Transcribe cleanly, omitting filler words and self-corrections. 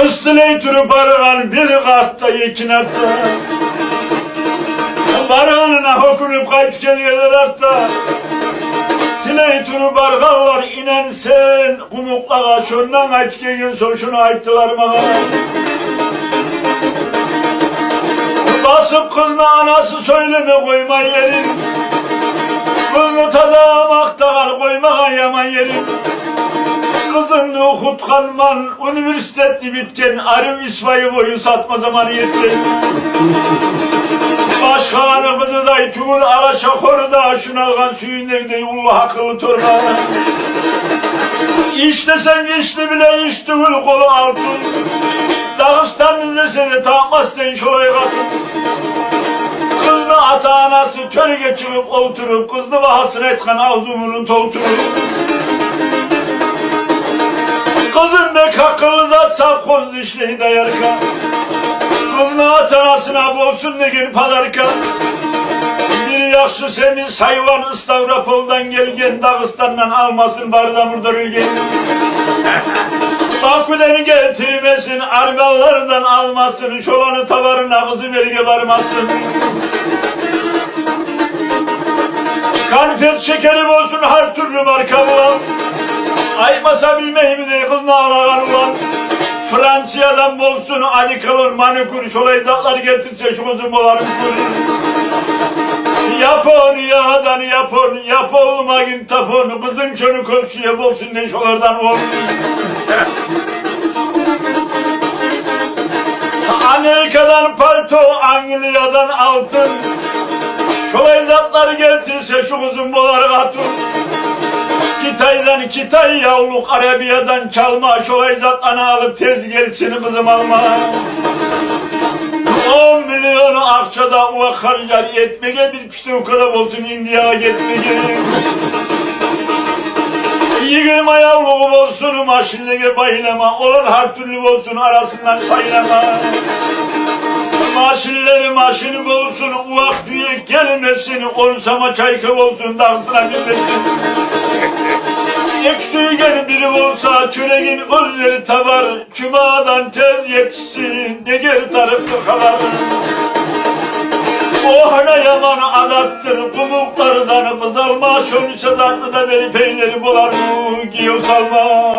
Üstüne turu barıgan bir kartta yekin artta. Barıganına okunup kayıt geliyorlar artta. Tiley turu bargallar inen sen kumuklağa şundan aç gelin soşunu ayttılar bana. Basıp kızına anası söyleme koyma yerin. Kızını taza maktar koyma yaman yerin. Kızını okut kalman üniversiteti bitken arım ismayı boyu satma zamanı yetti. Başkanı kızı day tümün araça koruda şunalgan suyun nerede ulu akıllı torba. İştesen geçti bile iş tümün kolu altın. Dağıstan izlese de takmazken şolay katın. Kızını ata anası törge çıkıp oturup kızını bahasını etken ağzımının tolturup. Kızın bek akıllı zat safkoz işleyi dayarka. Kızını ata anasına bolsun ne gel padarka. Biri yakşı semiz hayvan İstavropol'dan gelgen Dağıstan'dan almasın bardamurda ülgen. Bakü'den getirmesin argallardan almasın. Şolanı tavarına kızı verge varmasın. Kanfet şekeri olsun her türlü marka bulan. Aymasa bilmeyim de kızına ağlagan ulan. Fransa'dan bolsun adikalon manikür. Şolay zatlar getirse şu kızım olarım kur. Japonya'dan yapolmagin tapon. Kızın çönü köpsüye bolsun ne şolardan ol. Amerika'dan palto, Anglia'dan altın. Şolay zatları getirse şu kızım bolar hatun. Kitay'dan Kitay yavluk, Arabiya'dan çalma. Şolay zatlarını alıp tez gelsin kızım alma. 10 milyonu akçada uvak harcar etmege bir pişti o kadar olsun India'ya gitmege. Yigim ayavluğu olsun maşinlege bayılama. Olur her türlü olsun arasından sayılama. Maşini olsun uvak düğe gelmesin. Orsama çaykı olsun dansına gitmesin. Eksüğü gel biri olsa çöreğin özleri tavar. Cumadan tez yetişsin ne geri tarafı kalar. Ohana yaman adattır kumuklardan kızalma. Şönü sazaklı da beri peyniri bular mı giyo salma.